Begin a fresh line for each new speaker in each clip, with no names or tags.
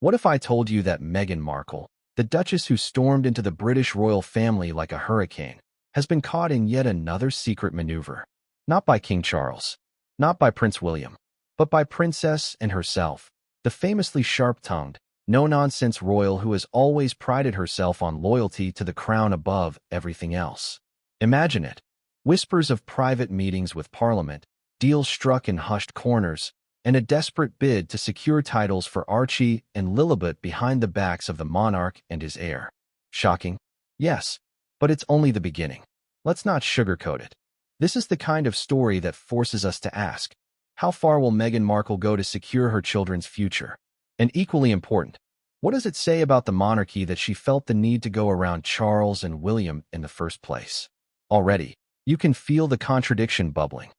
What if I told you that Meghan Markle, the Duchess who stormed into the British royal family like a hurricane, has been caught in yet another secret maneuver? Not by King Charles, not by Prince William, but by Princess and herself, the famously sharp-tongued, no-nonsense royal who has always prided herself on loyalty to the crown above everything else. Imagine it. Whispers of private meetings with Parliament, deals struck in hushed corners, and a desperate bid to secure titles for Archie and Lilibet behind the backs of the monarch and his heir. Shocking? Yes, but it's only the beginning. Let's not sugarcoat it. This is the kind of story that forces us to ask, how far will Meghan Markle go to secure her children's future? And equally important, what does it say about the monarchy that she felt the need to go around Charles and William in the first place? Already, you can feel the contradiction bubbling.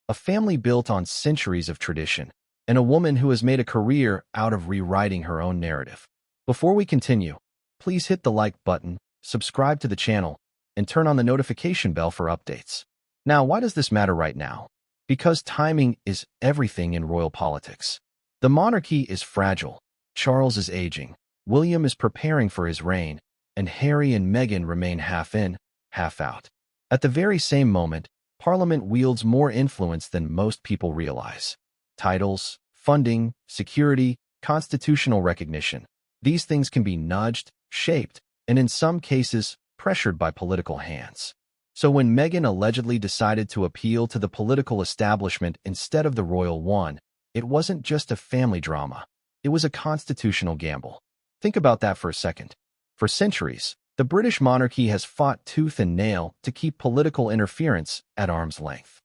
A family built on centuries of tradition, and a woman who has made a career out of rewriting her own narrative. Before we continue, please hit the like button, subscribe to the channel, and turn on the notification bell for updates. Now, why does this matter right now? Because timing is everything in royal politics. The monarchy is fragile, Charles is aging, William is preparing for his reign, and Harry and Meghan remain half in, half out. At the very same moment, Parliament wields more influence than most people realize. Titles, funding, security, constitutional recognition. These things can be nudged, shaped, and in some cases, pressured by political hands. So when Meghan allegedly decided to appeal to the political establishment instead of the royal one, it wasn't just a family drama. It was a constitutional gamble. Think about that for a second. For centuries, the British monarchy has fought tooth and nail to keep political interference at arm's length.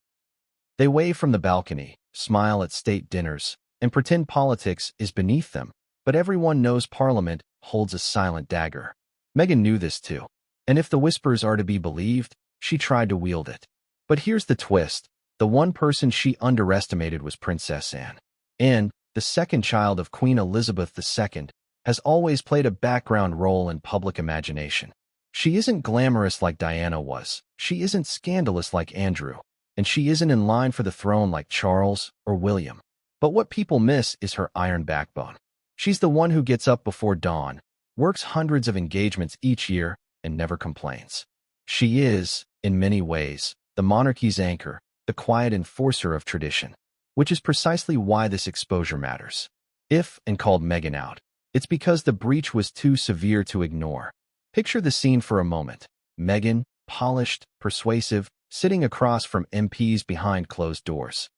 They wave from the balcony, smile at state dinners, and pretend politics is beneath them, but everyone knows Parliament holds a silent dagger. Meghan knew this too, and if the whispers are to be believed, she tried to wield it. But here's the twist. The one person she underestimated was Princess Anne. Anne, the second child of Queen Elizabeth II, has always played a background role in public imagination. She isn't glamorous like Diana was, she isn't scandalous like Andrew, and she isn't in line for the throne like Charles or William. But what people miss is her iron backbone. She's the one who gets up before dawn, works hundreds of engagements each year, and never complains. She is, in many ways, the monarchy's anchor, the quiet enforcer of tradition, which is precisely why this exposure matters. If and called Meghan out, it's because the breach was too severe to ignore. Picture the scene for a moment. Meghan, polished, persuasive, sitting across from MPs behind closed doors.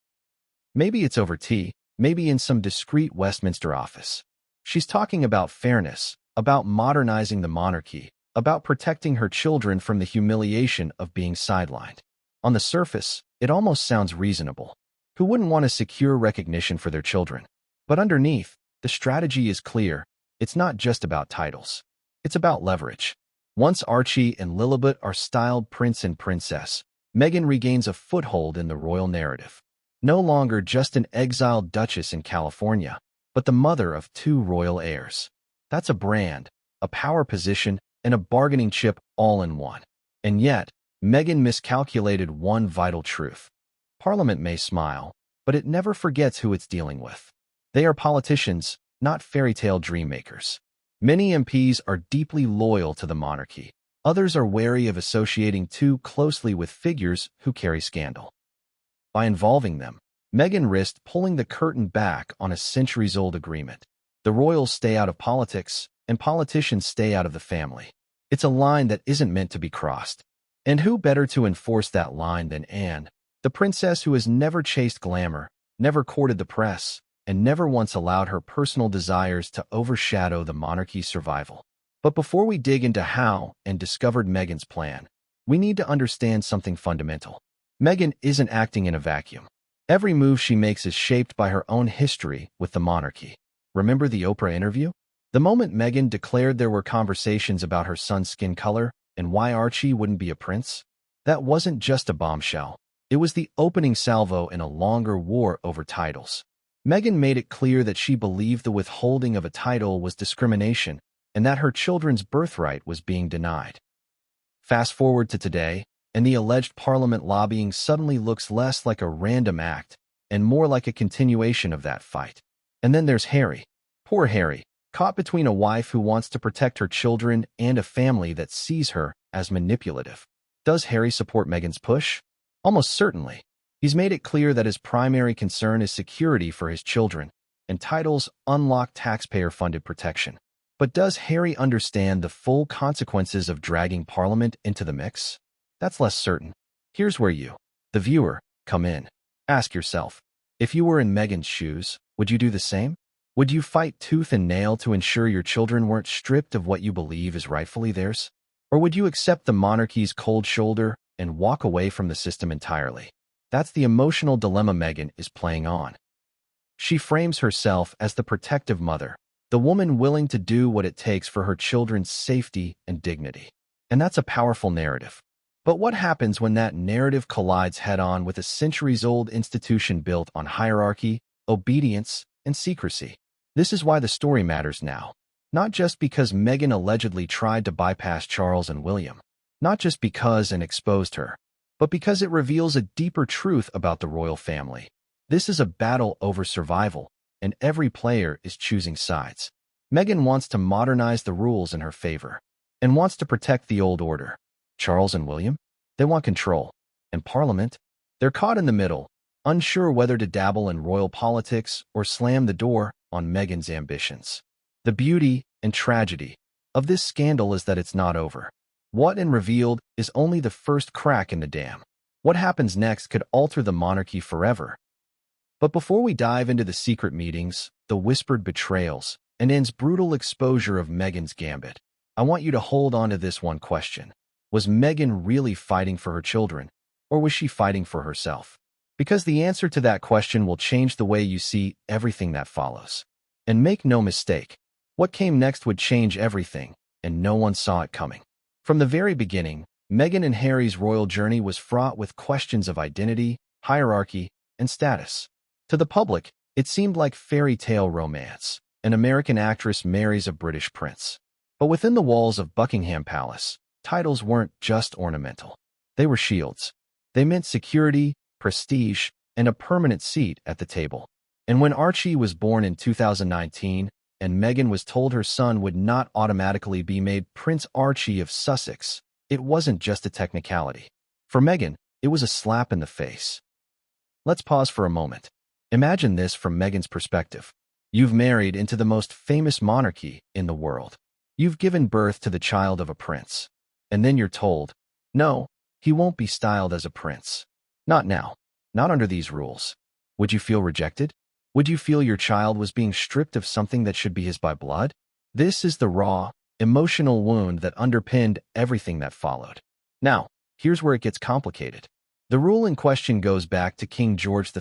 Maybe it's over tea, maybe in some discreet Westminster office. She's talking about fairness, about modernizing the monarchy, about protecting her children from the humiliation of being sidelined. On the surface, it almost sounds reasonable. Who wouldn't want to secure recognition for their children? But underneath, the strategy is clear. It's not just about titles. It's about leverage. Once Archie and Lilibet are styled prince and princess, Meghan regains a foothold in the royal narrative. No longer just an exiled duchess in California, but the mother of two royal heirs. That's a brand, a power position, and a bargaining chip all in one. And yet, Meghan miscalculated one vital truth. Parliament may smile, but it never forgets who it's dealing with. They are politicians, not fairy tale dream makers. Many MPs are deeply loyal to the monarchy. Others are wary of associating too closely with figures who carry scandal. By involving them, Meghan risked pulling the curtain back on a centuries-old agreement. The royals stay out of politics, and politicians stay out of the family. It's a line that isn't meant to be crossed. And who better to enforce that line than Anne, the princess who has never chased glamour, never courted the press, and never once allowed her personal desires to overshadow the monarchy's survival. But before we dig into how and discovered Meghan's plan, we need to understand something fundamental. Meghan isn't acting in a vacuum. Every move she makes is shaped by her own history with the monarchy. Remember the Oprah interview? The moment Meghan declared there were conversations about her son's skin color and why Archie wouldn't be a prince, that wasn't just a bombshell. It was the opening salvo in a longer war over titles. Meghan made it clear that she believed the withholding of a title was discrimination and that her children's birthright was being denied. Fast forward to today, and the alleged Parliament lobbying suddenly looks less like a random act and more like a continuation of that fight. And then there's Harry. Poor Harry. caught between a wife who wants to protect her children and a family that sees her as manipulative. Does Harry support Meghan's push? Almost certainly. He's made it clear that his primary concern is security for his children, and titles unlock taxpayer-funded protection. But does Harry understand the full consequences of dragging Parliament into the mix? That's less certain. Here's where you, the viewer, come in. Ask yourself, if you were in Meghan's shoes, would you do the same? Would you fight tooth and nail to ensure your children weren't stripped of what you believe is rightfully theirs? Or would you accept the monarchy's cold shoulder and walk away from the system entirely? That's the emotional dilemma Meghan is playing on. She frames herself as the protective mother, the woman willing to do what it takes for her children's safety and dignity. And that's a powerful narrative. But what happens when that narrative collides head-on with a centuries-old institution built on hierarchy, obedience, and secrecy? This is why the story matters now. Not just because Meghan allegedly tried to bypass Charles and William. Not just because and exposed her. But because it reveals a deeper truth about the royal family. This is a battle over survival, and every player is choosing sides. Meghan wants to modernize the rules in her favor, and wants to protect the old order. Charles and William? They want control. And Parliament? They're caught in the middle, unsure whether to dabble in royal politics or slam the door on Meghan's ambitions. The beauty and tragedy of this scandal is that it's not over. What and revealed is only the first crack in the dam. What happens next could alter the monarchy forever. But before we dive into the secret meetings, the whispered betrayals, and Anne's brutal exposure of Meghan's gambit, I want you to hold on to this one question. Was Meghan really fighting for her children, or was she fighting for herself? Because the answer to that question will change the way you see everything that follows. And make no mistake, what came next would change everything, and no one saw it coming. From the very beginning, Meghan and Harry's royal journey was fraught with questions of identity, hierarchy, and status. To the public, it seemed like fairy tale romance. An American actress marries a British prince. But within the walls of Buckingham Palace, titles weren't just ornamental. They were shields. They meant security, prestige, and a permanent seat at the table. And when Archie was born in 2019, and Meghan was told her son would not automatically be made Prince Archie of Sussex, it wasn't just a technicality. For Meghan, it was a slap in the face. Let's pause for a moment. Imagine this from Meghan's perspective. You've married into the most famous monarchy in the world. You've given birth to the child of a prince. And then you're told, no, he won't be styled as a prince. Not now. Not under these rules. Would you feel rejected? Would you feel your child was being stripped of something that should be his by blood? This is the raw, emotional wound that underpinned everything that followed. Now, here's where it gets complicated. The rule in question goes back to King George V,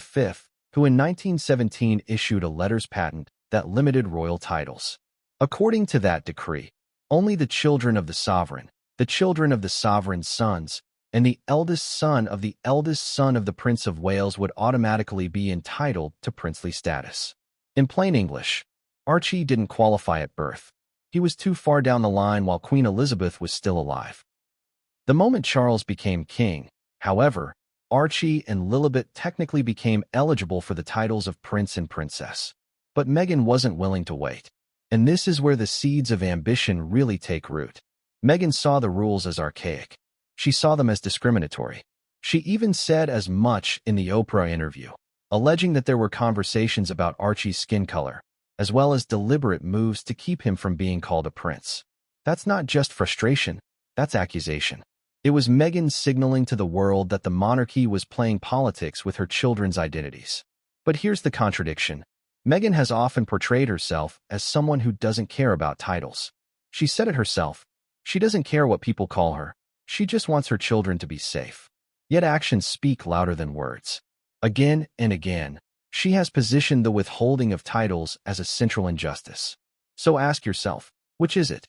who in 1917 issued a letters patent that limited royal titles. According to that decree, only the children of the sovereign, the children of the sovereign's sons, and the eldest son of the eldest son of the Prince of Wales would automatically be entitled to princely status. In plain English, Archie didn't qualify at birth. He was too far down the line while Queen Elizabeth was still alive. The moment Charles became king, however, Archie and Lilibet technically became eligible for the titles of prince and princess. But Meghan wasn't willing to wait. And this is where the seeds of ambition really take root. Meghan saw the rules as archaic. She saw them as discriminatory. She even said as much in the Oprah interview, alleging that there were conversations about Archie's skin color, as well as deliberate moves to keep him from being called a prince. That's not just frustration, that's accusation. It was Meghan signaling to the world that the monarchy was playing politics with her children's identities. But here's the contradiction. Meghan has often portrayed herself as someone who doesn't care about titles. She said it herself. She doesn't care what people call her. She just wants her children to be safe. Yet actions speak louder than words. Again and again, she has positioned the withholding of titles as a central injustice. So ask yourself, which is it?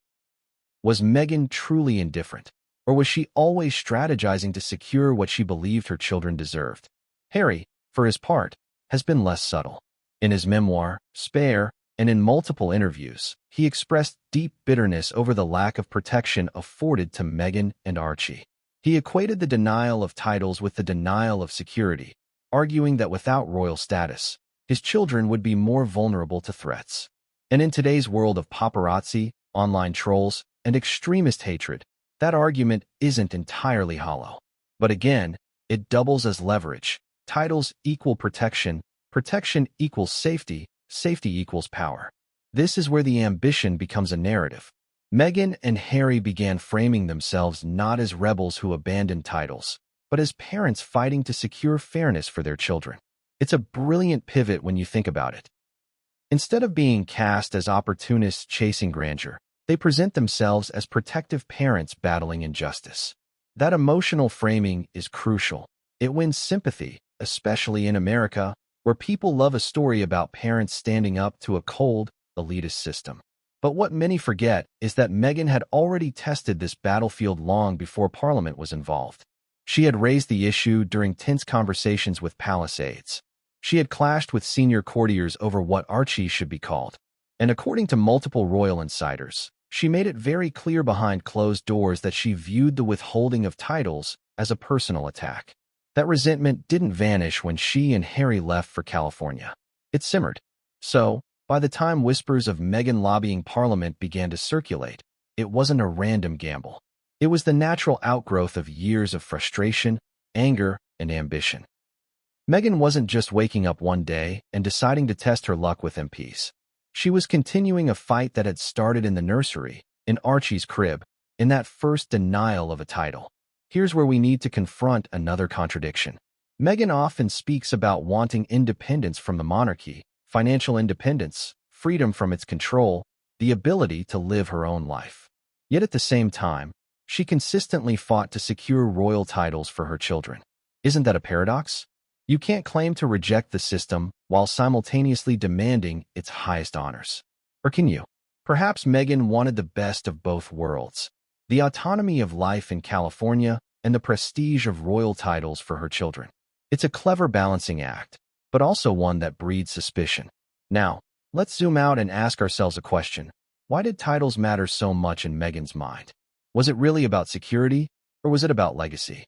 Was Meghan truly indifferent? Or was she always strategizing to secure what she believed her children deserved? Harry, for his part, has been less subtle. In his memoir, Spare, and in multiple interviews, he expressed deep bitterness over the lack of protection afforded to Meghan and Archie. He equated the denial of titles with the denial of security, arguing that without royal status, his children would be more vulnerable to threats. And in today's world of paparazzi, online trolls, and extremist hatred, that argument isn't entirely hollow. But again, it doubles as leverage. Titles equal protection, protection equals safety, safety equals power. This is where the ambition becomes a narrative. Meghan and Harry began framing themselves not as rebels who abandoned titles, but as parents fighting to secure fairness for their children. It's a brilliant pivot when you think about it. Instead of being cast as opportunists chasing grandeur, they present themselves as protective parents battling injustice. That emotional framing is crucial. It wins sympathy, especially in America, where people love a story about parents standing up to a cold, elitist system. But what many forget is that Meghan had already tested this battlefield long before Parliament was involved. She had raised the issue during tense conversations with palace aides. She had clashed with senior courtiers over what Archie should be called. And according to multiple royal insiders, she made it very clear behind closed doors that she viewed the withholding of titles as a personal attack. That resentment didn't vanish when she and Harry left for California. It simmered. So, by the time whispers of Meghan lobbying Parliament began to circulate, it wasn't a random gamble. It was the natural outgrowth of years of frustration, anger, and ambition. Meghan wasn't just waking up one day and deciding to test her luck with MPs. She was continuing a fight that had started in the nursery, in Archie's crib, in that first denial of a title. Here's where we need to confront another contradiction. Meghan often speaks about wanting independence from the monarchy, financial independence, freedom from its control, the ability to live her own life. Yet at the same time, she consistently fought to secure royal titles for her children. Isn't that a paradox? You can't claim to reject the system while simultaneously demanding its highest honors. Or can you? Perhaps Meghan wanted the best of both worlds, the autonomy of life in California and the prestige of royal titles for her children. It's a clever balancing act, but also one that breeds suspicion. Now, let's zoom out and ask ourselves a question. Why did titles matter so much in Meghan's mind? Was it really about security, or was it about legacy?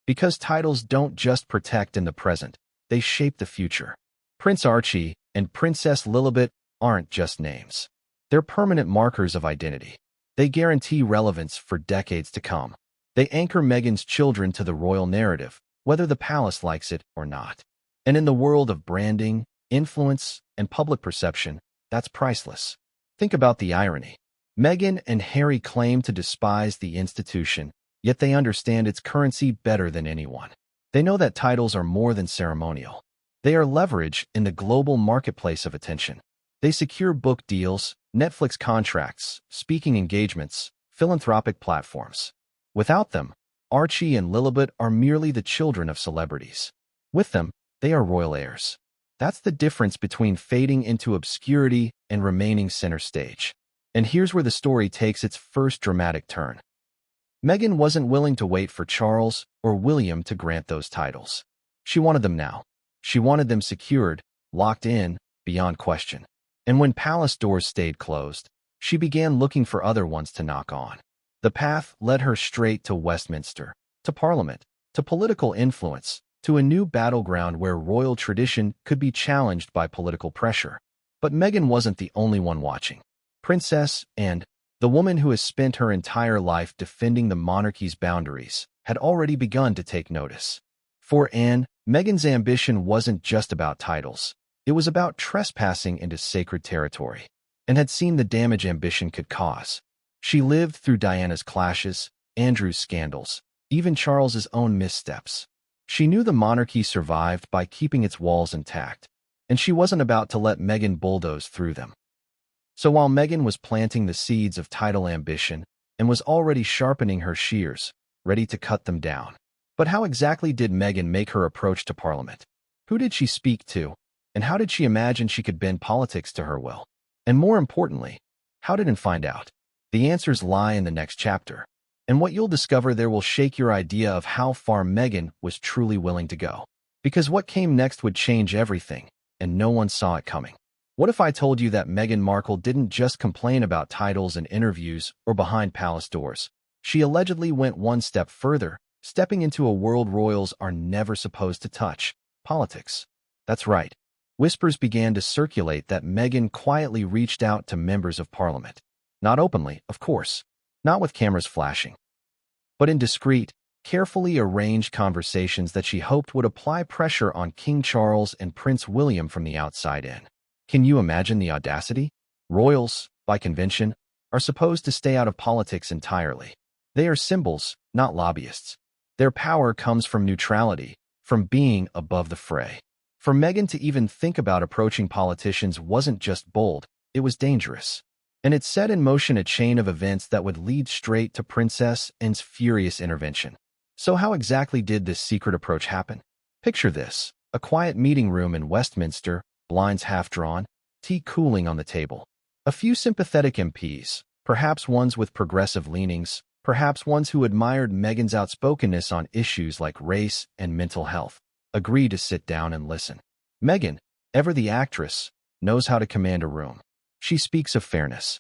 Because titles don't just protect in the present, they shape the future. Prince Archie and Princess Lilibet aren't just names. They're permanent markers of identity. They guarantee relevance for decades to come. They anchor Meghan's children to the royal narrative, whether the palace likes it or not. And in the world of branding, influence, and public perception, that's priceless. Think about the irony. Meghan and Harry claim to despise the institution, yet they understand its currency better than anyone. They know that titles are more than ceremonial. They are leverage in the global marketplace of attention. They secure book deals, Netflix contracts, speaking engagements, philanthropic platforms. Without them, Archie and Lilibet are merely the children of celebrities. With them, they are royal heirs. That's the difference between fading into obscurity and remaining center stage. And here's where the story takes its first dramatic turn. Meghan wasn't willing to wait for Charles or William to grant those titles. She wanted them now. She wanted them secured, locked in, beyond question. And when palace doors stayed closed, she began looking for other ones to knock on. The path led her straight to Westminster, to Parliament, to political influence, to a new battleground where royal tradition could be challenged by political pressure. But Meghan wasn't the only one watching. Princess Anne, the woman who has spent her entire life defending the monarchy's boundaries, had already begun to take notice. For Anne, Meghan's ambition wasn't just about titles. It was about trespassing into sacred territory, and had seen the damage ambition could cause. She lived through Diana's clashes, Andrew's scandals, even Charles's own missteps. She knew the monarchy survived by keeping its walls intact, and she wasn't about to let Meghan bulldoze through them. So while Meghan was planting the seeds of title ambition and was already sharpening her shears, ready to cut them down. But how exactly did Meghan make her approach to Parliament? Who did she speak to? And how did she imagine she could bend politics to her will? And more importantly, how did Anne find out? The answers lie in the next chapter. And what you'll discover there will shake your idea of how far Meghan was truly willing to go. Because what came next would change everything, and no one saw it coming. What if I told you that Meghan Markle didn't just complain about titles in interviews or behind palace doors? She allegedly went one step further, stepping into a world royals are never supposed to touch: politics. That's right. whispers began to circulate that Meghan quietly reached out to members of Parliament. Not openly, of course, not with cameras flashing, but in discreet, carefully arranged conversations that she hoped would apply pressure on King Charles and Prince William from the outside in. Can you imagine the audacity? Royals, by convention, are supposed to stay out of politics entirely. They are symbols, not lobbyists. Their power comes from neutrality, from being above the fray. For Meghan to even think about approaching politicians wasn't just bold, it was dangerous. And it set in motion a chain of events that would lead straight to Princess Anne's furious intervention. So how exactly did this secret approach happen? Picture this: a quiet meeting room in Westminster, blinds half drawn, tea cooling on the table. A few sympathetic MPs, perhaps ones with progressive leanings, perhaps ones who admired Meghan's outspokenness on issues like race and mental health, agree to sit down and listen. Meghan, ever the actress, knows how to command a room. She speaks of fairness.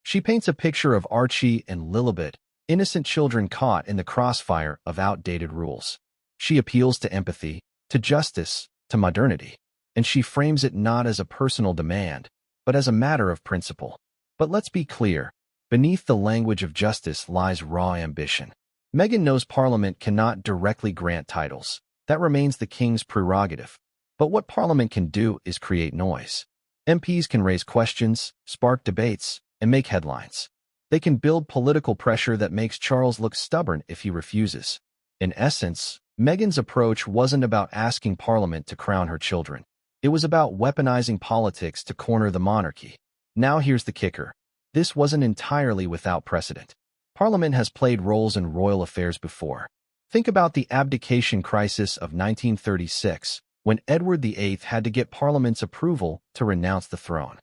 She paints a picture of Archie and Lilibet, innocent children caught in the crossfire of outdated rules. She appeals to empathy, to justice, to modernity. And she frames it not as a personal demand, but as a matter of principle. But let's be clear, beneath the language of justice lies raw ambition. Meghan knows Parliament cannot directly grant titles. That remains the King's prerogative. But what Parliament can do is create noise. MPs can raise questions, spark debates, and make headlines. They can build political pressure that makes Charles look stubborn if he refuses. In essence, Meghan's approach wasn't about asking Parliament to crown her children. It was about weaponizing politics to corner the monarchy. Now here's the kicker. This wasn't entirely without precedent. Parliament has played roles in royal affairs before. Think about the abdication crisis of 1936, when Edward VIII had to get Parliament's approval to renounce the throne.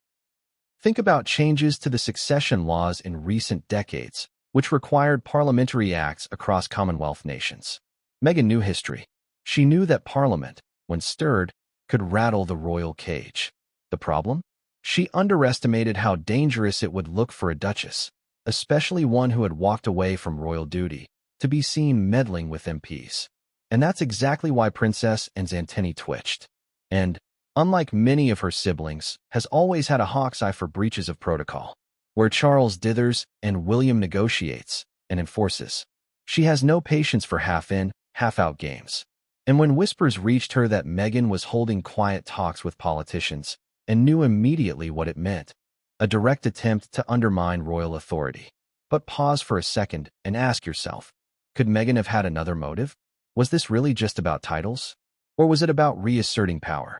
Think about changes to the succession laws in recent decades, which required parliamentary acts across Commonwealth nations. Meghan knew history. She knew that Parliament, when stirred, could rattle the royal cage. The problem? She underestimated how dangerous it would look for a duchess, especially one who had walked away from royal duty, to be seen meddling with MPs. And that's exactly why Princess Anne's antennae twitched. And, unlike many of her siblings, has always had a hawk's eye for breaches of protocol. Where Charles dithers and William negotiates and enforces, she has no patience for half-in, half-out games. And when whispers reached her that Meghan was holding quiet talks with politicians, and knew immediately what it meant, a direct attempt to undermine royal authority. But pause for a second and ask yourself, could Meghan have had another motive? Was this really just about titles? Or was it about reasserting power?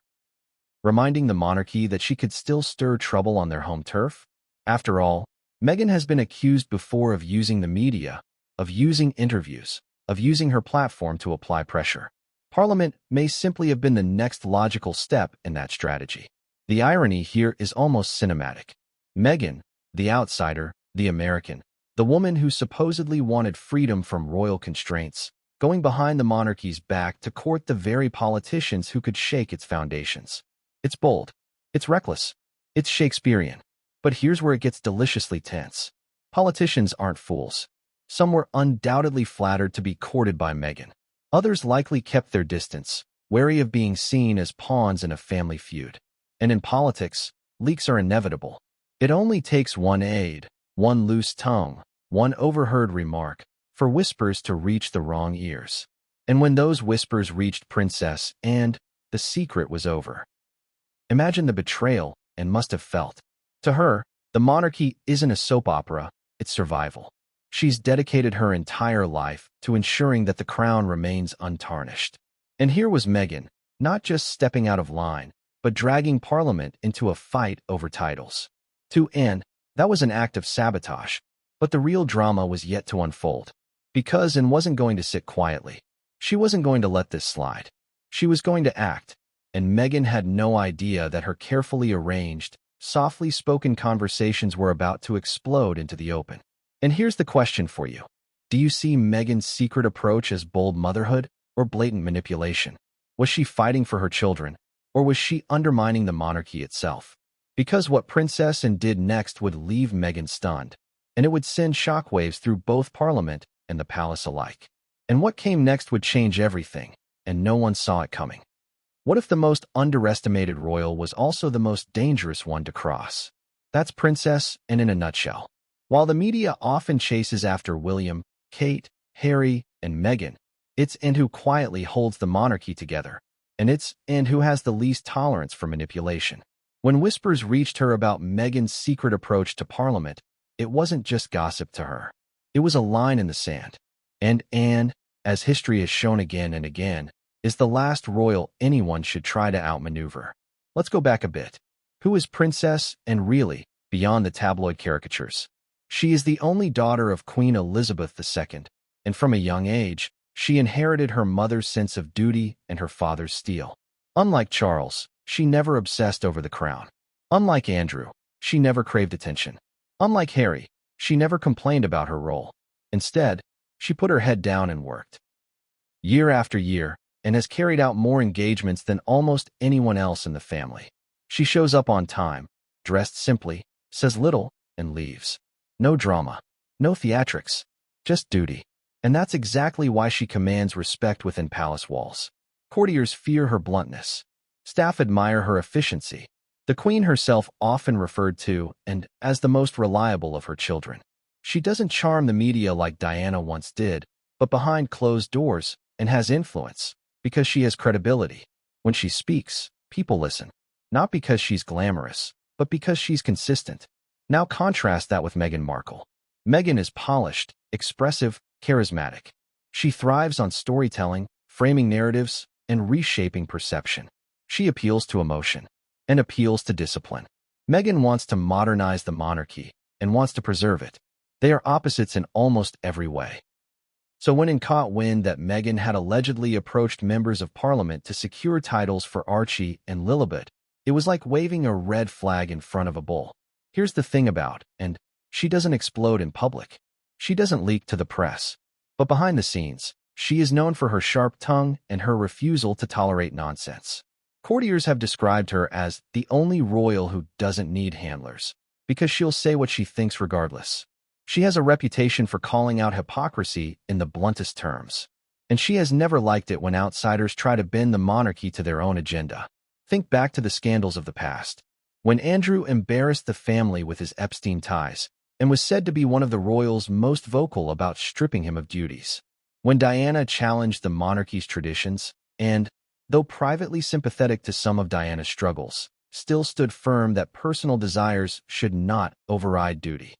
Reminding the monarchy that she could still stir trouble on their home turf? After all, Meghan has been accused before of using the media, of using interviews, of using her platform to apply pressure. Parliament may simply have been the next logical step in that strategy. The irony here is almost cinematic. Meghan, the outsider, the American, the woman who supposedly wanted freedom from royal constraints, going behind the monarchy's back to court the very politicians who could shake its foundations. It's bold. It's reckless. It's Shakespearean. But here's where it gets deliciously tense. Politicians aren't fools. Some were undoubtedly flattered to be courted by Meghan. Others likely kept their distance, wary of being seen as pawns in a family feud. And in politics, leaks are inevitable. It only takes one aide, one loose tongue, one overheard remark, for whispers to reach the wrong ears. And when those whispers reached Princess Anne, the secret was over. Imagine the betrayal Anne must have felt. To her, the monarchy isn't a soap opera, it's survival. She's dedicated her entire life to ensuring that the crown remains untarnished. And here was Meghan, not just stepping out of line, but dragging Parliament into a fight over titles. To Anne, that was an act of sabotage, but the real drama was yet to unfold. Because Anne wasn't going to sit quietly. She wasn't going to let this slide. She was going to act, and Meghan had no idea that her carefully arranged, softly spoken conversations were about to explode into the open. And here's the question for you. Do you see Meghan's secret approach as bold motherhood or blatant manipulation? Was she fighting for her children, or was she undermining the monarchy itself? Because what Princess Anne did next would leave Meghan stunned, and it would send shockwaves through both Parliament and the palace alike. And what came next would change everything, and no one saw it coming. What if the most underestimated royal was also the most dangerous one to cross? That's Princess and in a nutshell. While the media often chases after William, Kate, Harry, and Meghan, it's and who quietly holds the monarchy together, and it's and who has the least tolerance for manipulation. When whispers reached her about Meghan's secret approach to Parliament, it wasn't just gossip to her. It was a line in the sand. And Anne, as history has shown again and again, is the last royal anyone should try to outmaneuver. Let's go back a bit. Who is Princess Anne really, beyond the tabloid caricatures? She is the only daughter of Queen Elizabeth II, and from a young age, she inherited her mother's sense of duty and her father's steel. Unlike Charles, she never obsessed over the crown. Unlike Andrew, she never craved attention. Unlike Harry, she never complained about her role. Instead, she put her head down and worked. Year after year, and has carried out more engagements than almost anyone else in the family. She shows up on time, dressed simply, says little, and leaves. No drama, no theatrics, just duty. And that's exactly why she commands respect within palace walls. Courtiers fear her bluntness. Staff admire her efficiency. The Queen herself often referred to and as the most reliable of her children. She doesn't charm the media like Diana once did, but behind closed doors and has influence, because she has credibility. When she speaks, people listen. Not because she's glamorous, but because she's consistent. Now contrast that with Meghan Markle. Meghan is polished, expressive, charismatic. She thrives on storytelling, framing narratives, and reshaping perception. She appeals to emotion and appeals to discipline. Meghan wants to modernize the monarchy and wants to preserve it. They are opposites in almost every way. So when it caught wind that Meghan had allegedly approached members of Parliament to secure titles for Archie and Lilibet, it was like waving a red flag in front of a bull. Here's the thing about, and she doesn't explode in public. She doesn't leak to the press. But behind the scenes, she is known for her sharp tongue and her refusal to tolerate nonsense. Courtiers have described her as the only royal who doesn't need handlers, because she'll say what she thinks regardless. She has a reputation for calling out hypocrisy in the bluntest terms, and she has never liked it when outsiders try to bend the monarchy to their own agenda. Think back to the scandals of the past. When Andrew embarrassed the family with his Epstein ties and was said to be one of the royals most vocal about stripping him of duties. When Diana challenged the monarchy's traditions and, though privately sympathetic to some of Diana's struggles, still stood firm that personal desires should not override duty.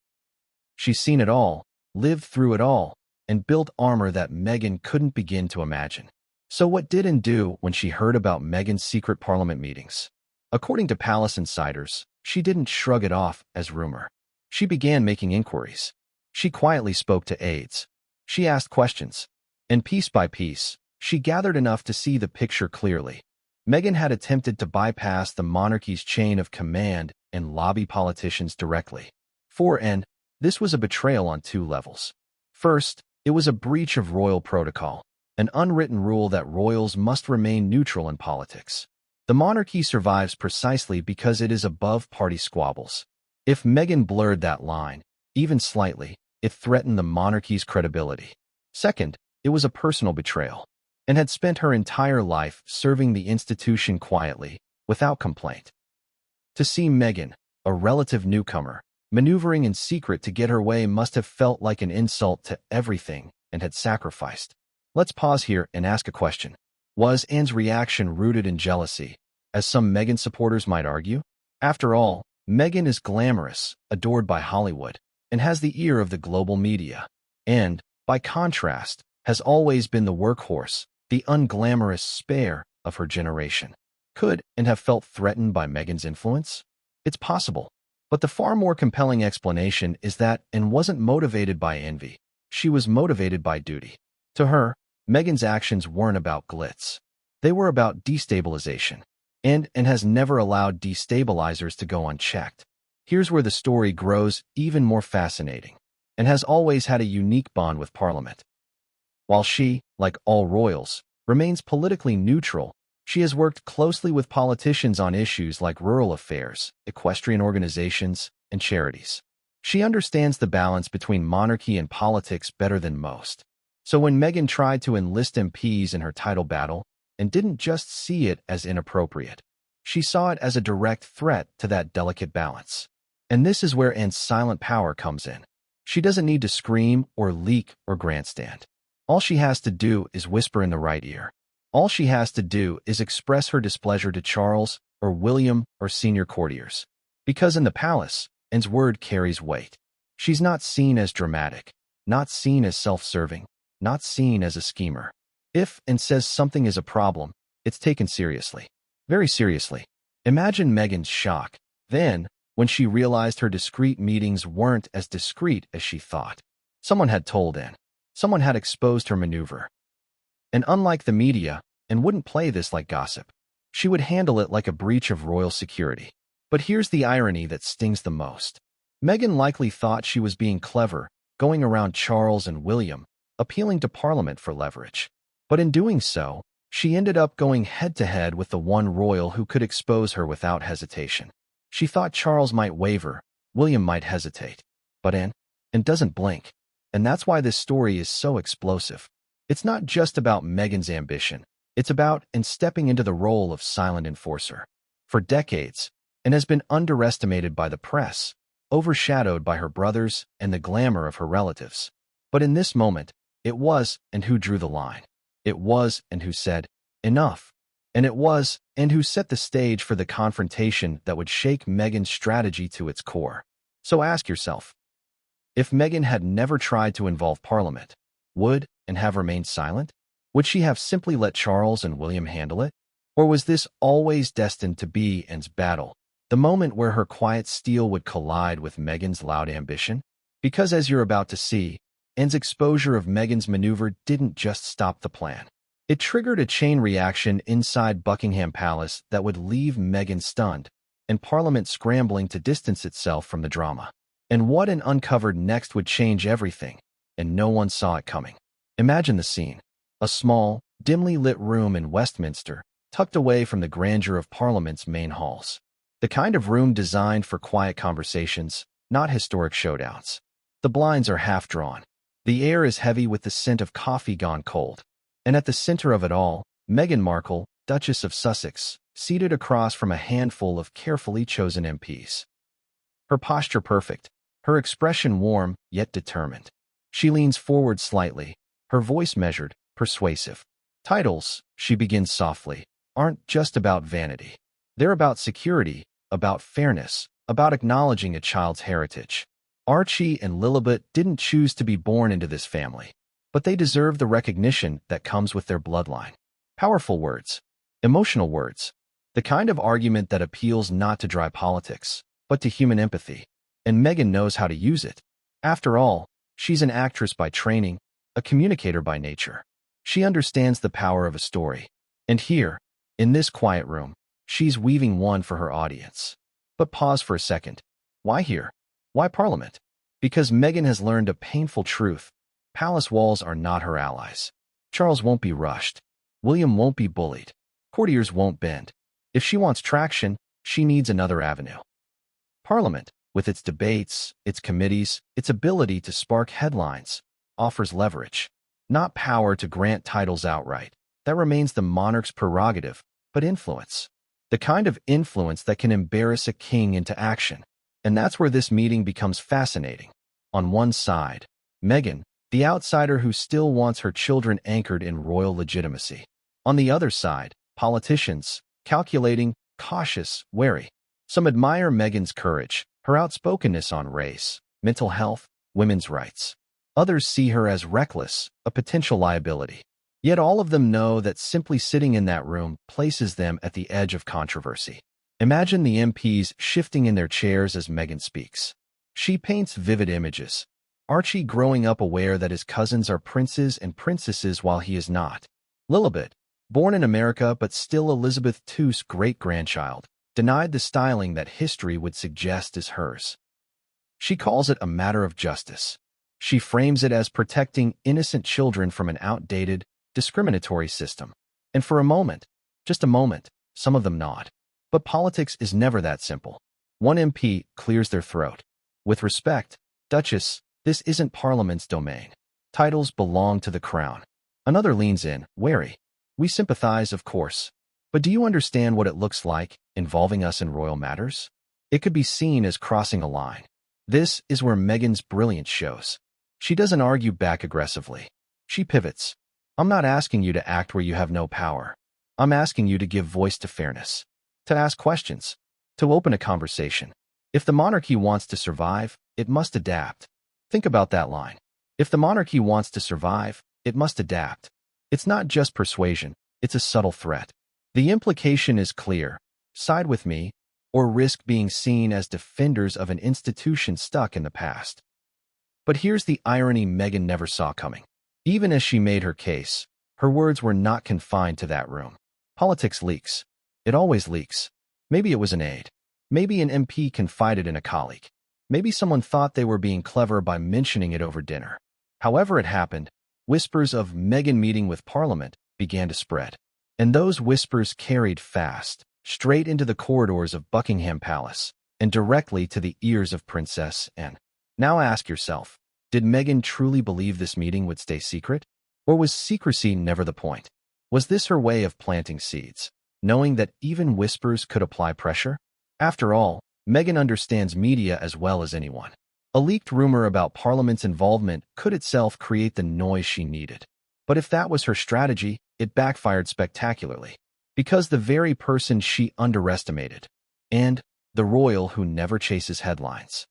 She's seen it all, lived through it all, and built armor that Meghan couldn't begin to imagine. So what did Anne do when she heard about Meghan's secret Parliament meetings? According to palace insiders, she didn't shrug it off as rumor. She began making inquiries. She quietly spoke to aides. She asked questions. And piece by piece, she gathered enough to see the picture clearly. Meghan had attempted to bypass the monarchy's chain of command and lobby politicians directly. For Anne, this was a betrayal on two levels. First, it was a breach of royal protocol, an unwritten rule that royals must remain neutral in politics. The monarchy survives precisely because it is above party squabbles. If Meghan blurred that line, even slightly, it threatened the monarchy's credibility. Second, it was a personal betrayal, and had spent her entire life serving the institution quietly, without complaint. To see Meghan, a relative newcomer, maneuvering in secret to get her way must have felt like an insult to everything and had sacrificed. Let's pause here and ask a question. Was Anne's reaction rooted in jealousy, as some Meghan supporters might argue? After all, Meghan is glamorous, adored by Hollywood, and has the ear of the global media. And, by contrast, has always been the workhorse, the unglamorous spare of her generation. Could Anne have felt threatened by Meghan's influence? It's possible. But the far more compelling explanation is that Anne wasn't motivated by envy. She was motivated by duty. To her, Meghan's actions weren't about glitz. They were about destabilization. And has never allowed destabilizers to go unchecked. Here's where the story grows even more fascinating. And has always had a unique bond with Parliament. While she, like all royals, remains politically neutral, she has worked closely with politicians on issues like rural affairs, equestrian organizations, and charities. She understands the balance between monarchy and politics better than most. So when Meghan tried to enlist MPs in her title battle, and didn't just see it as inappropriate. She saw it as a direct threat to that delicate balance. And this is where Anne's silent power comes in. She doesn't need to scream or leak or grandstand. All she has to do is whisper in the right ear. All she has to do is express her displeasure to Charles or William or senior courtiers. Because in the palace, Anne's word carries weight. She's not seen as dramatic, not seen as self-serving, not seen as a schemer. If Anne says something is a problem, it's taken seriously. Very seriously. Imagine Meghan's shock, then, when she realized her discreet meetings weren't as discreet as she thought. Someone had told Anne. Someone had exposed her maneuver. And unlike the media, Anne wouldn't play this like gossip. She would handle it like a breach of royal security. But here's the irony that stings the most. Meghan likely thought she was being clever, going around Charles and William, appealing to Parliament for leverage. But in doing so, she ended up going head-to-head with the one royal who could expose her without hesitation. She thought Charles might waver, William might hesitate. But Anne doesn't blink. And that's why this story is so explosive. It's not just about Meghan's ambition. It's about Anne stepping into the role of silent enforcer. For decades, Anne has been underestimated by the press, overshadowed by her brothers and the glamour of her relatives. But in this moment, it was Anne who drew the line. It was Anne who said, enough. And it was Anne who set the stage for the confrontation that would shake Meghan's strategy to its core. So ask yourself, if Meghan had never tried to involve Parliament, would Anne have remained silent? Would she have simply let Charles and William handle it? Or was this always destined to be Anne's battle, the moment where her quiet steel would collide with Meghan's loud ambition? Because as you're about to see, Anne's exposure of Meghan's maneuver didn't just stop the plan. It triggered a chain reaction inside Buckingham Palace that would leave Meghan stunned, and Parliament scrambling to distance itself from the drama. And what Anne uncovered next would change everything, and no one saw it coming. Imagine the scene. A small, dimly lit room in Westminster, tucked away from the grandeur of Parliament's main halls. The kind of room designed for quiet conversations, not historic showdowns. The blinds are half drawn. The air is heavy with the scent of coffee gone cold. And at the center of it all, Meghan Markle, Duchess of Sussex, seated across from a handful of carefully chosen MPs. Her posture perfect, her expression warm yet determined. She leans forward slightly, her voice measured, persuasive. Titles, she begins softly, aren't just about vanity. They're about security, about fairness, about acknowledging a child's heritage. Archie and Lilibet didn't choose to be born into this family, but they deserve the recognition that comes with their bloodline. Powerful words, emotional words, the kind of argument that appeals not to dry politics, but to human empathy. And Meghan knows how to use it. After all, she's an actress by training, a communicator by nature. She understands the power of a story. And here, in this quiet room, she's weaving one for her audience. But pause for a second. Why here? Why Parliament? Because Meghan has learned a painful truth. Palace walls are not her allies. Charles won't be rushed. William won't be bullied. Courtiers won't bend. If she wants traction, she needs another avenue. Parliament, with its debates, its committees, its ability to spark headlines, offers leverage. Not power to grant titles outright. That remains the monarch's prerogative, but influence. The kind of influence that can embarrass a king into action. And that's where this meeting becomes fascinating. On one side, Meghan, the outsider who still wants her children anchored in royal legitimacy. On the other side, politicians, calculating, cautious, wary. Some admire Meghan's courage, her outspokenness on race, mental health, women's rights. Others see her as reckless, a potential liability. Yet all of them know that simply sitting in that room places them at the edge of controversy. Imagine the MPs shifting in their chairs as Meghan speaks. She paints vivid images. Archie growing up aware that his cousins are princes and princesses while he is not. Lilibet, born in America but still Elizabeth II's great-grandchild, denied the styling that history would suggest is hers. She calls it a matter of justice. She frames it as protecting innocent children from an outdated, discriminatory system. And for a moment, just a moment, some of them nod. But politics is never that simple. One MP clears their throat. With respect, Duchess, this isn't Parliament's domain. Titles belong to the crown. Another leans in, wary. We sympathize, of course. But do you understand what it looks like involving us in royal matters? It could be seen as crossing a line. This is where Meghan's brilliance shows. She doesn't argue back aggressively. She pivots. I'm not asking you to act where you have no power. I'm asking you to give voice to fairness, to ask questions, to open a conversation. If the monarchy wants to survive, it must adapt. Think about that line. If the monarchy wants to survive, it must adapt. It's not just persuasion, it's a subtle threat. The implication is clear. Side with me, or risk being seen as defenders of an institution stuck in the past. But here's the irony Meghan never saw coming. Even as she made her case, her words were not confined to that room. Politics leaks. It always leaks. Maybe it was an aide. Maybe an MP confided in a colleague. Maybe someone thought they were being clever by mentioning it over dinner. However it happened, whispers of Meghan meeting with Parliament began to spread. And those whispers carried fast, straight into the corridors of Buckingham Palace, and directly to the ears of Princess Anne. Now ask yourself, did Meghan truly believe this meeting would stay secret? Or was secrecy never the point? Was this her way of planting seeds, knowing that even whispers could apply pressure? After all, Meghan understands media as well as anyone. A leaked rumor about Parliament's involvement could itself create the noise she needed. But if that was her strategy, it backfired spectacularly. Because the very person she underestimated, and the royal who never chases headlines,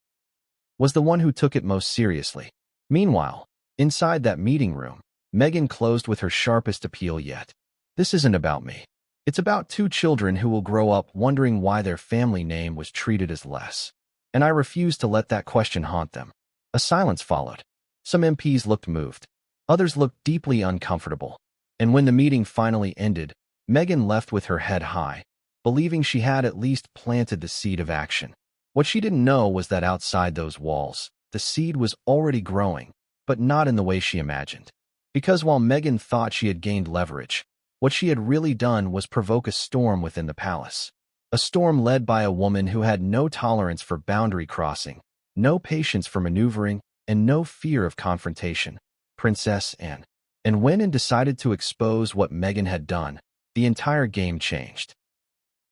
was the one who took it most seriously. Meanwhile, inside that meeting room, Meghan closed with her sharpest appeal yet. This isn't about me. It's about two children who will grow up wondering why their family name was treated as less. And I refuse to let that question haunt them. A silence followed. Some MPs looked moved. Others looked deeply uncomfortable. And when the meeting finally ended, Meghan left with her head high, believing she had at least planted the seed of action. What she didn't know was that outside those walls, the seed was already growing, but not in the way she imagined. Because while Meghan thought she had gained leverage, what she had really done was provoke a storm within the palace. A storm led by a woman who had no tolerance for boundary crossing, no patience for maneuvering, and no fear of confrontation, Princess Anne. And when Anne decided to expose what Meghan had done, the entire game changed.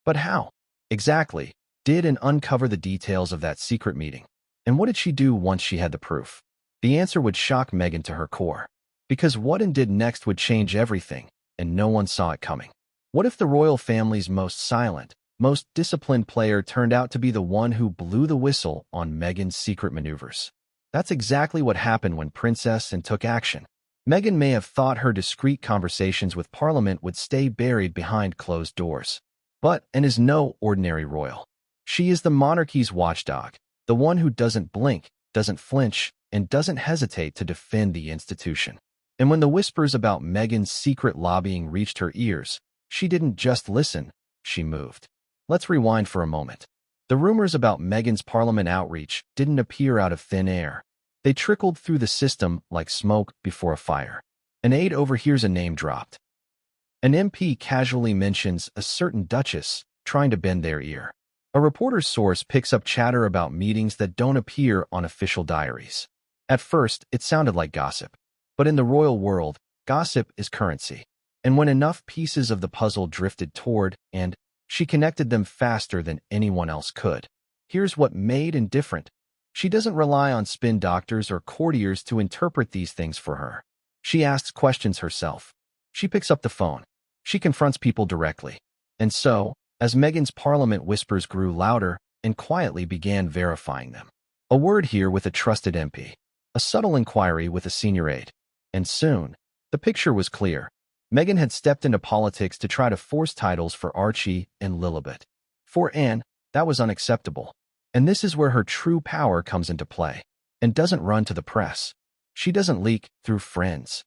But how, exactly, did Anne uncover the details of that secret meeting? And what did she do once she had the proof? The answer would shock Meghan to her core. Because what Anne did next would change everything, and no one saw it coming. What if the royal family's most silent, most disciplined player turned out to be the one who blew the whistle on Meghan's secret maneuvers? That's exactly what happened when Princess Anne took action. Meghan may have thought her discreet conversations with Parliament would stay buried behind closed doors. But Anne is no ordinary royal. She is the monarchy's watchdog, the one who doesn't blink, doesn't flinch, and doesn't hesitate to defend the institution. And when the whispers about Meghan's secret lobbying reached her ears, she didn't just listen, she moved. Let's rewind for a moment. The rumors about Meghan's Parliament outreach didn't appear out of thin air. They trickled through the system like smoke before a fire. An aide overhears a name dropped. An MP casually mentions a certain duchess, trying to bend their ear. A reporter's source picks up chatter about meetings that don't appear on official diaries. At first, it sounded like gossip. But in the royal world, gossip is currency. And when enough pieces of the puzzle drifted toward Anne, she connected them faster than anyone else could. Here's what made Anne different. She doesn't rely on spin doctors or courtiers to interpret these things for her. She asks questions herself. She picks up the phone. She confronts people directly. And so, as Meghan's Parliament whispers grew louder, Anne quietly began verifying them. A word here with a trusted MP. A subtle inquiry with a senior aide. And soon, the picture was clear. Meghan had stepped into politics to try to force titles for Archie and Lilibet. For Anne, that was unacceptable. And this is where her true power comes into play. And doesn't run to the press. She doesn't leak through friends.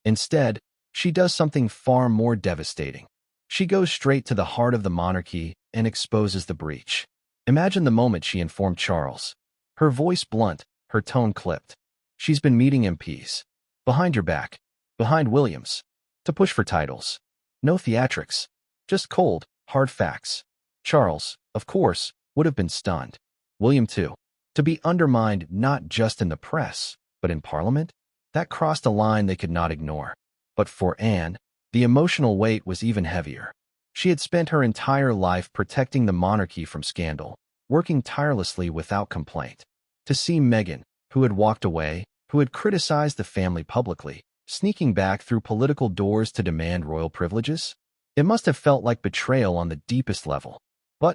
Instead, she does something far more devastating. She goes straight to the heart of the monarchy and exposes the breach. Imagine the moment she informed Charles. Her voice blunt, her tone clipped. She's been meeting MPs. Behind your back. Behind William's. To push for titles. No theatrics. Just cold, hard facts. Charles, of course, would have been stunned. William too. To be undermined not just in the press, but in Parliament? That crossed a line they could not ignore. But for Anne, The emotional weight was even heavier. She had spent her entire life protecting the monarchy from scandal, working tirelessly without complaint. To see Meghan, who had walked away, who had criticized the family publicly, sneaking back through political doors to demand royal privileges, it must have felt like betrayal on the deepest level.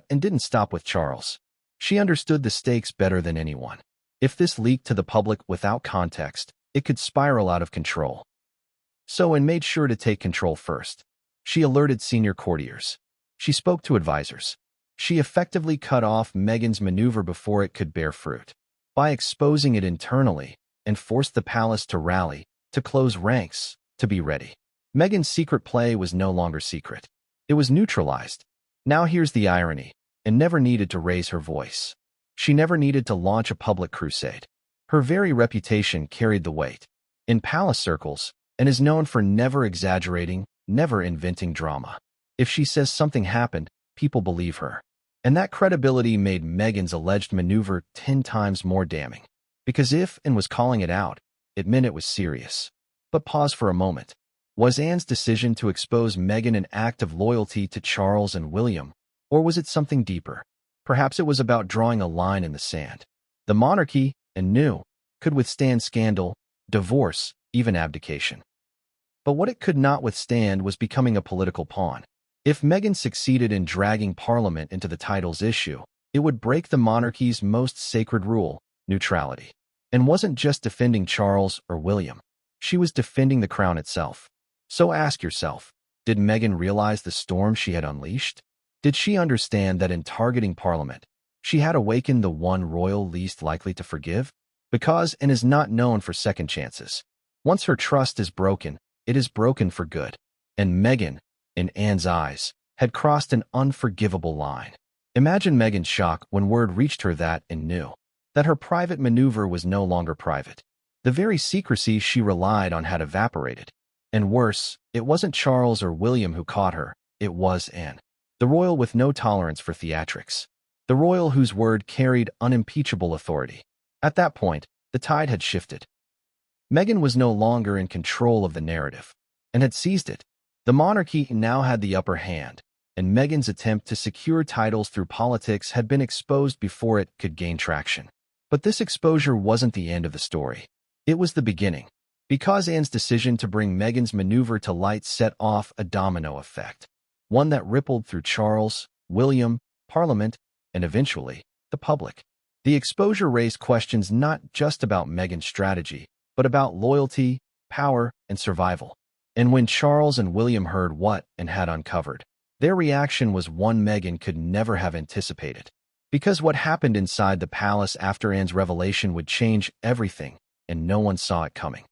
And didn't stop with Charles. She understood the stakes better than anyone. If this leaked to the public without context, it could spiral out of control. And made sure to take control first. She alerted senior courtiers. She spoke to advisors. She effectively cut off Meghan's maneuver before it could bear fruit. By exposing it internally, and forced the palace to rally, to close ranks, to be ready. Meghan's secret play was no longer secret. It was neutralized. Now here's the irony, and never needed to raise her voice. She never needed to launch a public crusade. Her very reputation carried the weight in palace circles, and is known for never exaggerating, never inventing drama. If she says something happened, people believe her. And that credibility made Meghan's alleged maneuver 10 times more damning. Because if Anne was calling it out, it meant it was serious. But pause for a moment. Was Anne's decision to expose Meghan an act of loyalty to Charles and William, or was it something deeper? Perhaps it was about drawing a line in the sand. The monarchy, Anne knew, could withstand scandal, divorce, even abdication. But what it could not withstand was becoming a political pawn. If Meghan succeeded in dragging Parliament into the titles issue, it would break the monarchy's most sacred rule, neutrality. And wasn't just defending Charles or William. She was defending the crown itself. So ask yourself, did Meghan realize the storm she had unleashed? Did she understand that in targeting Parliament, she had awakened the one royal least likely to forgive? Because Anne is not known for second chances. Once her trust is broken, it is broken for good. And Meghan, in Anne's eyes, had crossed an unforgivable line. Imagine Meghan's shock when word reached her that Anne knew that her private maneuver was no longer private. The very secrecy she relied on had evaporated. And worse, it wasn't Charles or William who caught her, it was Anne. The royal with no tolerance for theatrics. The royal whose word carried unimpeachable authority. At that point, the tide had shifted. Meghan was no longer in control of the narrative, and had seized it. The monarchy now had the upper hand, and Meghan's attempt to secure titles through politics had been exposed before it could gain traction. But this exposure wasn't the end of the story. It was the beginning. Because Anne's decision to bring Meghan's maneuver to light set off a domino effect. One that rippled through Charles, William, Parliament, and eventually, the public. The exposure raised questions not just about Meghan's strategy, but about loyalty, power, and survival. And when Charles and William heard what Anne had uncovered, their reaction was one Meghan could never have anticipated. Because what happened inside the palace after Anne's revelation would change everything, and no one saw it coming.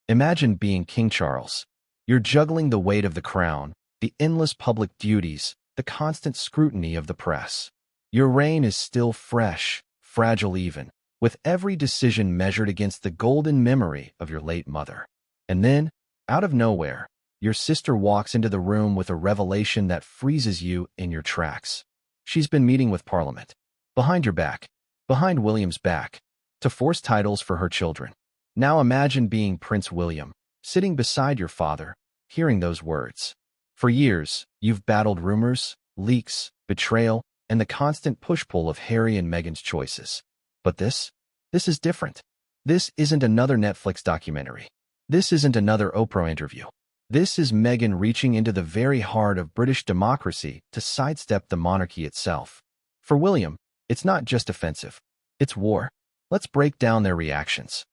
Imagine being King Charles. You're juggling the weight of the crown, the endless public duties, the constant scrutiny of the press. Your reign is still fresh, fragile even, with every decision measured against the golden memory of your late mother. And then, out of nowhere, your sister walks into the room with a revelation that freezes you in your tracks. She's been meeting with Parliament, behind your back, behind William's back, to force titles for her children. Now imagine being Prince William, sitting beside your father, hearing those words. For years, you've battled rumors, leaks, betrayal, and the constant push-pull of Harry and Meghan's choices. But this is different. This isn't another Netflix documentary. This isn't another Oprah interview. This is Meghan reaching into the very heart of British democracy to sidestep the monarchy itself. For William, it's not just offensive. It's war. Let's break down their reactions.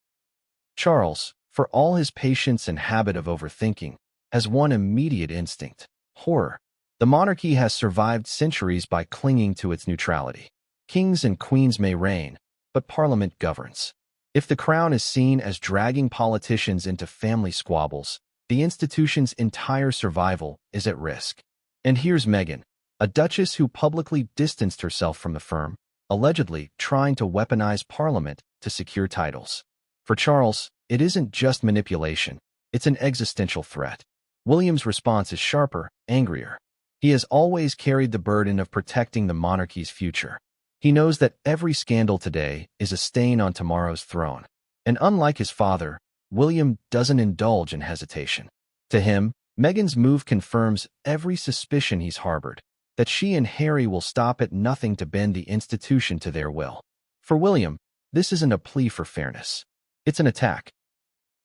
Charles, for all his patience and habit of overthinking, has one immediate instinct: horror. The monarchy has survived centuries by clinging to its neutrality. Kings and queens may reign, but Parliament governs. If the crown is seen as dragging politicians into family squabbles, the institution's entire survival is at risk. And here's Meghan, a duchess who publicly distanced herself from the firm, allegedly trying to weaponize Parliament to secure titles. For Charles, it isn't just manipulation, it's an existential threat. William's response is sharper, angrier. He has always carried the burden of protecting the monarchy's future. He knows that every scandal today is a stain on tomorrow's throne. And unlike his father, William doesn't indulge in hesitation. To him, Meghan's move confirms every suspicion he's harbored, that she and Harry will stop at nothing to bend the institution to their will. For William, this isn't a plea for fairness. It's an attack.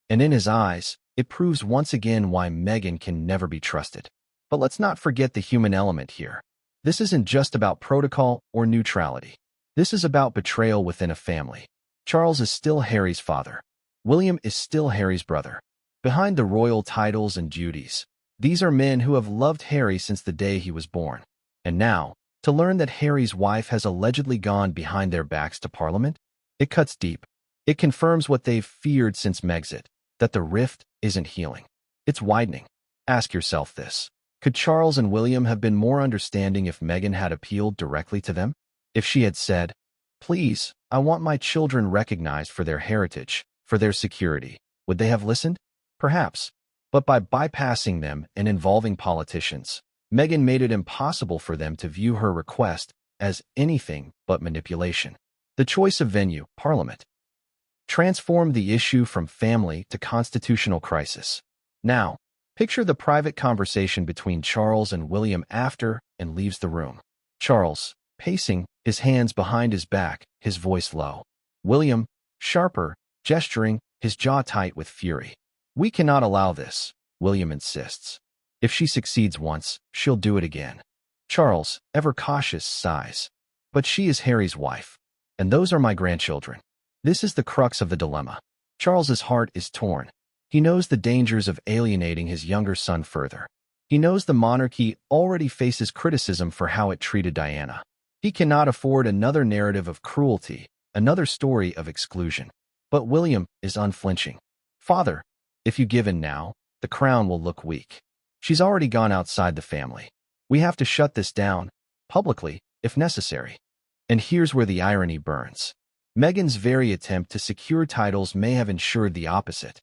And in his eyes, it proves once again why Meghan can never be trusted. But let's not forget the human element here. This isn't just about protocol or neutrality. This is about betrayal within a family. Charles is still Harry's father. William is still Harry's brother. Behind the royal titles and duties, these are men who have loved Harry since the day he was born. And now, to learn that Harry's wife has allegedly gone behind their backs to Parliament, it cuts deep. It confirms what they've feared since Megxit, that the rift isn't healing. It's widening. Ask yourself this. Could Charles and William have been more understanding if Meghan had appealed directly to them? If she had said, "Please, I want my children recognized for their heritage, for their security," would they have listened? Perhaps. But by bypassing them and involving politicians, Meghan made it impossible for them to view her request as anything but manipulation. The choice of venue, Parliament, transformed the issue from family to constitutional crisis. Now, picture the private conversation between Charles and William after and leaves the room. Charles, pacing, his hands behind his back, his voice low. William, sharper, gesturing, his jaw tight with fury. "We cannot allow this," William insists. "If she succeeds once, she'll do it again." Charles, ever cautious, sighs. "But she is Harry's wife, and those are my grandchildren." This is the crux of the dilemma. Charles's heart is torn. He knows the dangers of alienating his younger son further. He knows the monarchy already faces criticism for how it treated Diana. He cannot afford another narrative of cruelty, another story of exclusion. But William is unflinching. "Father, if you give in now, the crown will look weak. She's already gone outside the family. We have to shut this down, publicly, if necessary." And here's where the irony burns. Meghan's very attempt to secure titles may have ensured the opposite.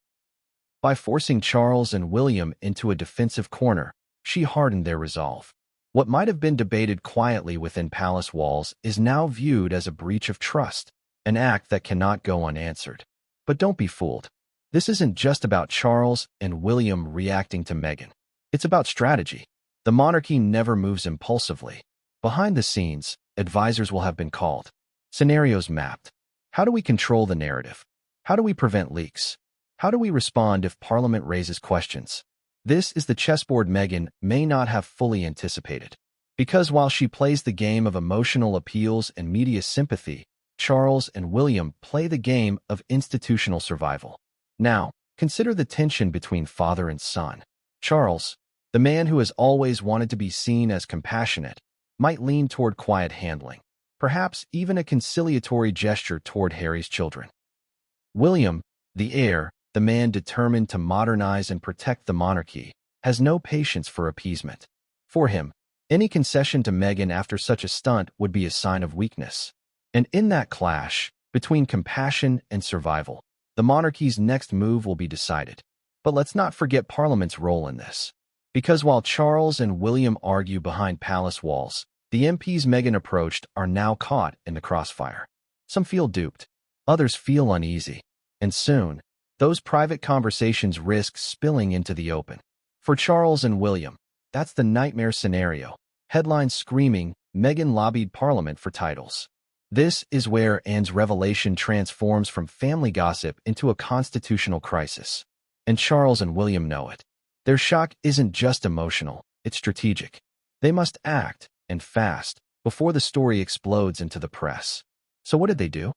By forcing Charles and William into a defensive corner, she hardened their resolve. What might have been debated quietly within palace walls is now viewed as a breach of trust, an act that cannot go unanswered. But don't be fooled. This isn't just about Charles and William reacting to Meghan. It's about strategy. The monarchy never moves impulsively. Behind the scenes, advisors will have been called. Scenarios mapped. How do we control the narrative? How do we prevent leaks? How do we respond if Parliament raises questions? This is the chessboard Meghan may not have fully anticipated. Because while she plays the game of emotional appeals and media sympathy, Charles and William play the game of institutional survival. Now, consider the tension between father and son. Charles, the man who has always wanted to be seen as compassionate, might lean toward quiet handling, perhaps even a conciliatory gesture toward Harry's children. William, the heir, the man determined to modernize and protect the monarchy, has no patience for appeasement. For him, any concession to Meghan after such a stunt would be a sign of weakness. And in that clash, between compassion and survival, the monarchy's next move will be decided. But let's not forget Parliament's role in this. Because while Charles and William argue behind palace walls, the MPs Meghan approached are now caught in the crossfire. Some feel duped, others feel uneasy, and soon, those private conversations risk spilling into the open. For Charles and William, that's the nightmare scenario. Headlines screaming, "Meghan lobbied Parliament for titles." This is where Anne's revelation transforms from family gossip into a constitutional crisis. And Charles and William know it. Their shock isn't just emotional, it's strategic. They must act, and fast, before the story explodes into the press. So what did they do?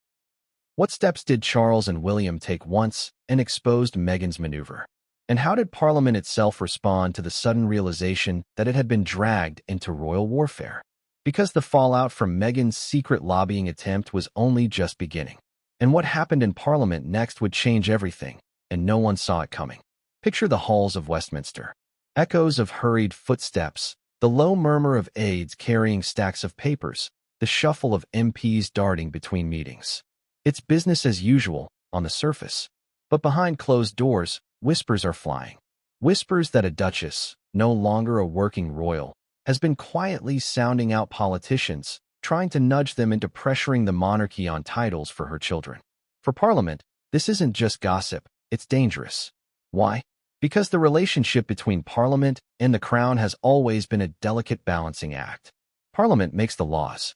What steps did Charles and William take once and exposed Meghan's maneuver? And how did Parliament itself respond to the sudden realization that it had been dragged into royal warfare? Because the fallout from Meghan's secret lobbying attempt was only just beginning. And what happened in Parliament next would change everything, and no one saw it coming. Picture the halls of Westminster. Echoes of hurried footsteps, the low murmur of aides carrying stacks of papers, the shuffle of MPs darting between meetings. It's business as usual on the surface. But behind closed doors, whispers are flying. Whispers that a duchess, no longer a working royal, has been quietly sounding out politicians, trying to nudge them into pressuring the monarchy on titles for her children. For Parliament, this isn't just gossip, it's dangerous. Why? Because the relationship between Parliament and the Crown has always been a delicate balancing act. Parliament makes the laws.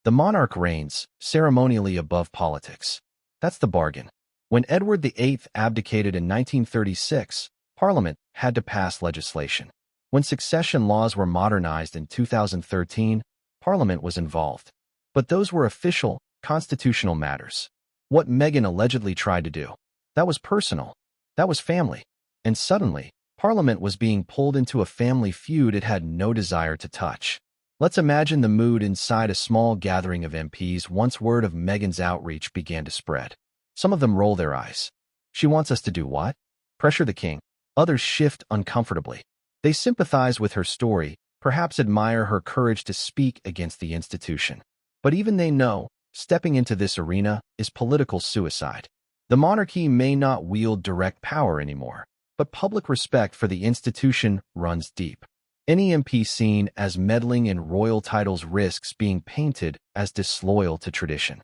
The monarch reigns, ceremonially above politics. That's the bargain. When Edward VIII abdicated in 1936, Parliament had to pass legislation. When succession laws were modernized in 2013, Parliament was involved. But those were official, constitutional matters. What Meghan allegedly tried to do, that was personal. That was family. And suddenly, Parliament was being pulled into a family feud it had no desire to touch. Let's imagine the mood inside a small gathering of MPs once word of Meghan's outreach began to spread. Some of them roll their eyes. She wants us to do what? Pressure the king. Others shift uncomfortably. They sympathize with her story, perhaps admire her courage to speak against the institution. But even they know, stepping into this arena is political suicide. The monarchy may not wield direct power anymore, but public respect for the institution runs deep. Any MP seen as meddling in royal titles risks being painted as disloyal to tradition.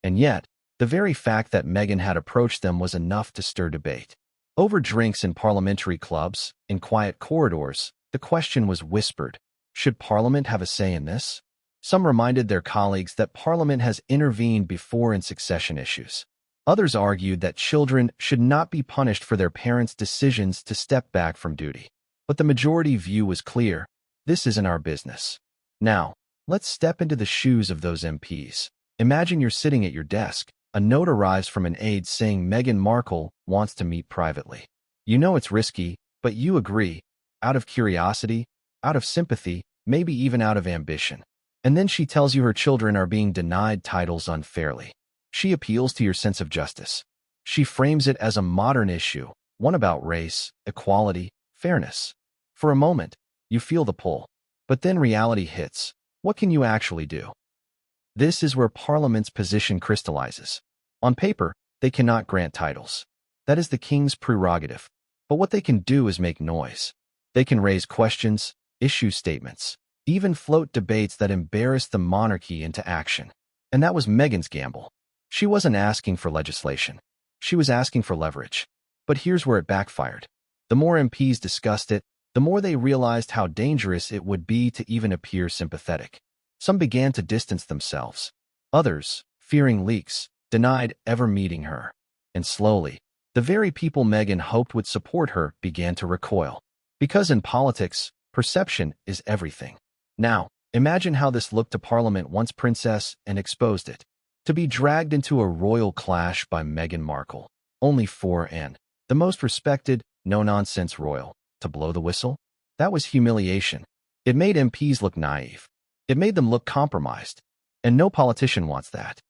And yet, the very fact that Meghan had approached them was enough to stir debate. Over drinks in parliamentary clubs, in quiet corridors, the question was whispered, should Parliament have a say in this? Some reminded their colleagues that Parliament has intervened before in succession issues. Others argued that children should not be punished for their parents' decisions to step back from duty. But the majority view was clear, this isn't our business. Now, let's step into the shoes of those MPs. Imagine you're sitting at your desk. A note arrives from an aide saying Meghan Markle wants to meet privately. You know it's risky, but you agree, out of curiosity, out of sympathy, maybe even out of ambition. And then she tells you her children are being denied titles unfairly. She appeals to your sense of justice. She frames it as a modern issue, one about race, equality, fairness. For a moment, you feel the pull. But then reality hits. What can you actually do? This is where Parliament's position crystallizes. On paper, they cannot grant titles. That is the king's prerogative. But what they can do is make noise. They can raise questions, issue statements, even float debates that embarrass the monarchy into action. And that was Meghan's gamble. She wasn't asking for legislation. She was asking for leverage. But here's where it backfired. The more MPs discussed it, the more they realized how dangerous it would be to even appear sympathetic. Some began to distance themselves. Others, fearing leaks, denied ever meeting her. And slowly, the very people Meghan hoped would support her began to recoil. Because in politics, perception is everything. Now, imagine how this looked to Parliament once princess and exposed it. To be dragged into a royal clash by Meghan Markle, only 4N, the most respected, no-nonsense royal, to blow the whistle? That was humiliation. It made MPs look naive. It made them look compromised. And no politician wants that.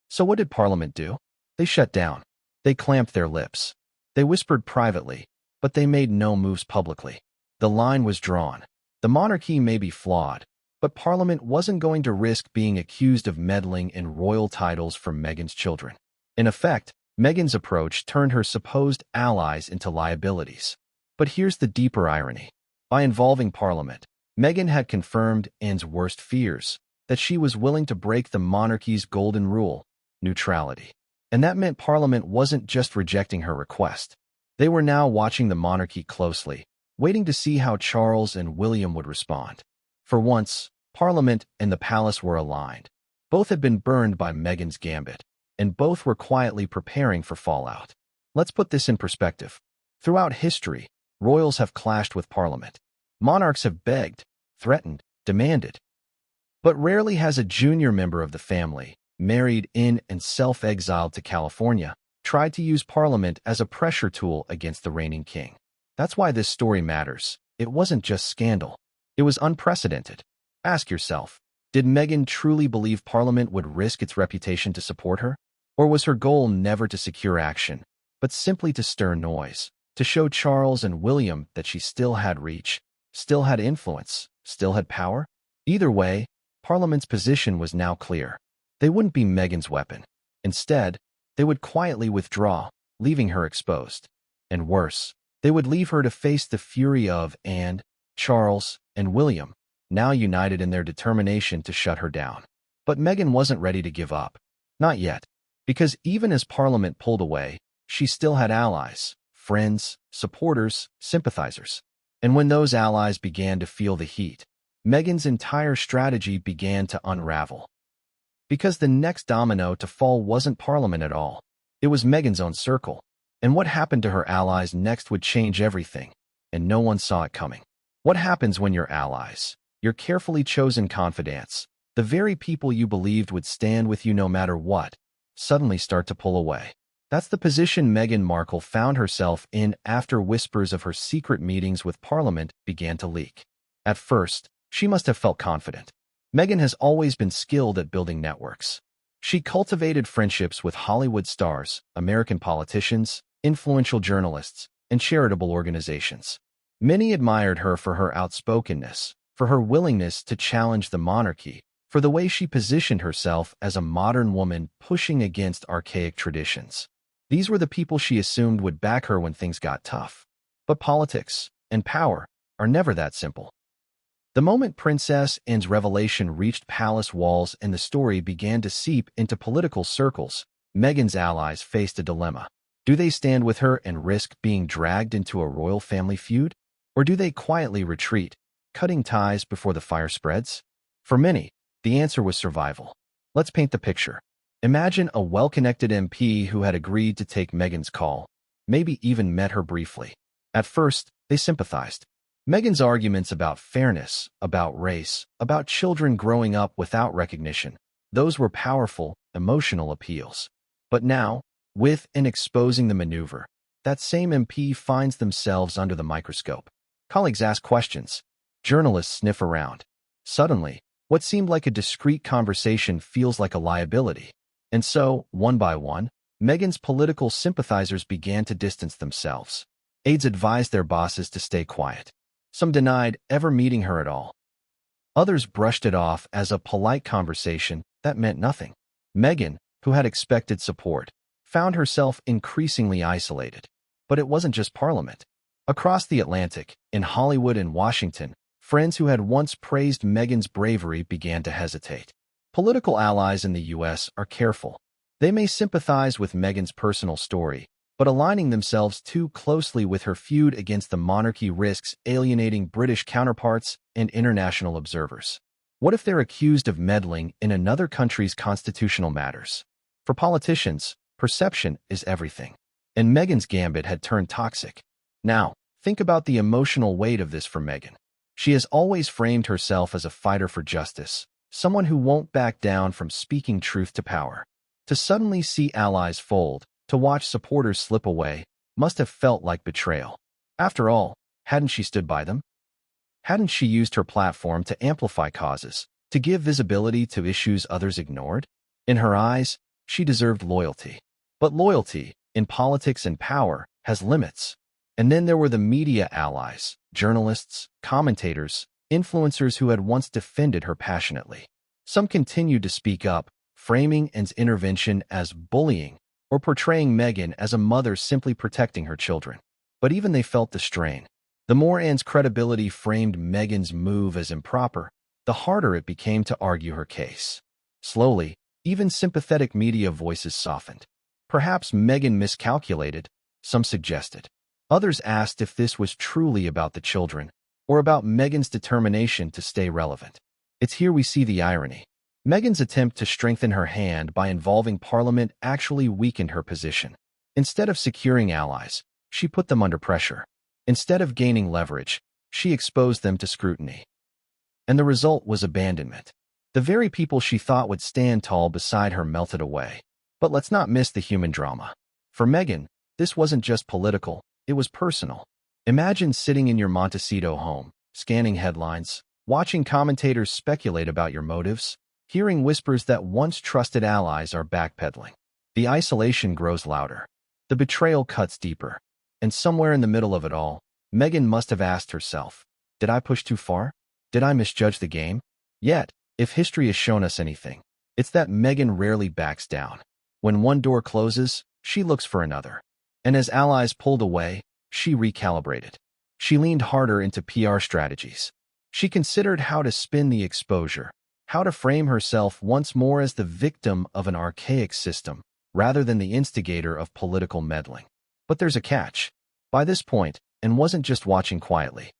So what did Parliament do? They shut down. They clamped their lips. They whispered privately, but they made no moves publicly. The line was drawn. The monarchy may be flawed, but Parliament wasn't going to risk being accused of meddling in royal titles for Meghan's children. In effect, Meghan's approach turned her supposed allies into liabilities. But here's the deeper irony. By involving Parliament, Meghan had confirmed Anne's worst fears, that she was willing to break the monarchy's golden rule, neutrality. And that meant Parliament wasn't just rejecting her request. They were now watching the monarchy closely, waiting to see how Charles and William would respond. For once, Parliament and the palace were aligned. Both had been burned by Meghan's gambit, and both were quietly preparing for fallout. Let's put this in perspective. Throughout history, royals have clashed with Parliament. Monarchs have begged, threatened, demanded. But rarely has a junior member of the family, married in and self-exiled to California, tried to use Parliament as a pressure tool against the reigning king. That's why this story matters. It wasn't just scandal. It was unprecedented. Ask yourself, did Meghan truly believe Parliament would risk its reputation to support her? Or was her goal never to secure action, but simply to stir noise, to show Charles and William that she still had reach, still had influence, still had power? Either way, Parliament's position was now clear. They wouldn't be Meghan's weapon. Instead, they would quietly withdraw, leaving her exposed. And worse, they would leave her to face the fury of Anne, Charles, and William, now united in their determination to shut her down. But Meghan wasn't ready to give up. Not yet. Because even as Parliament pulled away, she still had allies, friends, supporters, sympathizers. And when those allies began to feel the heat, Meghan's entire strategy began to unravel. Because the next domino to fall wasn't Parliament at all. It was Meghan's own circle. And what happened to her allies next would change everything, and no one saw it coming. What happens when your allies, your carefully chosen confidants, the very people you believed would stand with you no matter what, suddenly start to pull away? That's the position Meghan Markle found herself in after whispers of her secret meetings with Parliament began to leak. At first, she must have felt confident. Meghan has always been skilled at building networks. She cultivated friendships with Hollywood stars, American politicians, influential journalists, and charitable organizations. Many admired her for her outspokenness, for her willingness to challenge the monarchy, for the way she positioned herself as a modern woman pushing against archaic traditions. These were the people she assumed would back her when things got tough. But politics and power are never that simple. The moment Princess Anne's revelation reached palace walls and the story began to seep into political circles, Meghan's allies faced a dilemma. Do they stand with her and risk being dragged into a royal family feud? Or do they quietly retreat, cutting ties before the fire spreads? For many, the answer was survival. Let's paint the picture. Imagine a well-connected MP who had agreed to take Meghan's call, maybe even met her briefly. At first, they sympathized. Meghan's arguments about fairness, about race, about children growing up without recognition, those were powerful, emotional appeals. But now, with and exposing the maneuver, that same MP finds themselves under the microscope. Colleagues ask questions. Journalists sniff around. Suddenly, what seemed like a discreet conversation feels like a liability. And so, one by one, Meghan's political sympathizers began to distance themselves. Aides advised their bosses to stay quiet. Some denied ever meeting her at all. Others brushed it off as a polite conversation that meant nothing. Meghan, who had expected support, found herself increasingly isolated. But it wasn't just Parliament. Across the Atlantic, in Hollywood and Washington, friends who had once praised Meghan's bravery began to hesitate. Political allies in the U.S. are careful. They may sympathize with Meghan's personal story, but aligning themselves too closely with her feud against the monarchy risks alienating British counterparts and international observers. What if they're accused of meddling in another country's constitutional matters? For politicians, perception is everything. And Meghan's gambit had turned toxic. Now, think about the emotional weight of this for Meghan. She has always framed herself as a fighter for justice, someone who won't back down from speaking truth to power. To suddenly see allies fold, to watch supporters slip away, must have felt like betrayal. After all, hadn't she stood by them? Hadn't she used her platform to amplify causes, to give visibility to issues others ignored? In her eyes, she deserved loyalty. But loyalty, in politics and power, has limits. And then there were the media allies, journalists, commentators, influencers who had once defended her passionately. Some continued to speak up, framing Anne's intervention as bullying, or portraying Meghan as a mother simply protecting her children. But even they felt the strain. The more Anne's credibility framed Meghan's move as improper, the harder it became to argue her case. Slowly, even sympathetic media voices softened. Perhaps Meghan miscalculated, some suggested. Others asked if this was truly about the children, or about Meghan's determination to stay relevant. It's here we see the irony. Meghan's attempt to strengthen her hand by involving Parliament actually weakened her position. Instead of securing allies, she put them under pressure. Instead of gaining leverage, she exposed them to scrutiny. And the result was abandonment. The very people she thought would stand tall beside her melted away. But let's not miss the human drama. For Meghan, this wasn't just political, it was personal. Imagine sitting in your Montecito home, scanning headlines, watching commentators speculate about your motives, hearing whispers that once trusted allies are backpedaling. The isolation grows louder. The betrayal cuts deeper. And somewhere in the middle of it all, Meghan must have asked herself, did I push too far? Did I misjudge the game? Yet, if history has shown us anything, it's that Meghan rarely backs down. When one door closes, she looks for another. And as allies pulled away, she recalibrated. She leaned harder into PR strategies. She considered how to spin the exposure, how to frame herself once more as the victim of an archaic system, rather than the instigator of political meddling. But there's a catch. By this point, and wasn't just watching quietly.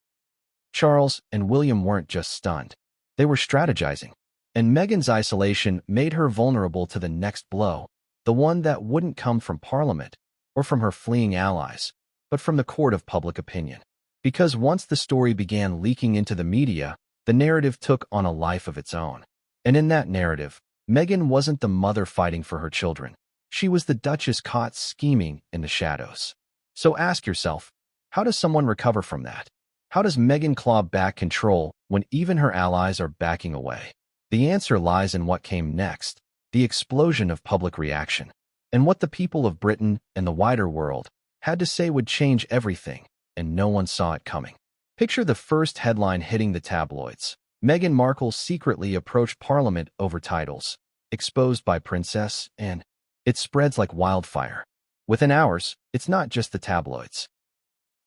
Charles and William weren't just stunned. They were strategizing. And Meghan's isolation made her vulnerable to the next blow, the one that wouldn't come from Parliament or from her fleeing allies, but from the court of public opinion. Because once the story began leaking into the media, the narrative took on a life of its own. And in that narrative, Meghan wasn't the mother fighting for her children. She was the Duchess caught scheming in the shadows. So ask yourself, how does someone recover from that? How does Meghan claw back control when even her allies are backing away? The answer lies in what came next, the explosion of public reaction. And what the people of Britain and the wider world had to say would change everything, and no one saw it coming. Picture the first headline hitting the tabloids. Meghan Markle secretly approached Parliament over titles, exposed by Princess, and it spreads like wildfire. Within hours, it's not just the tabloids.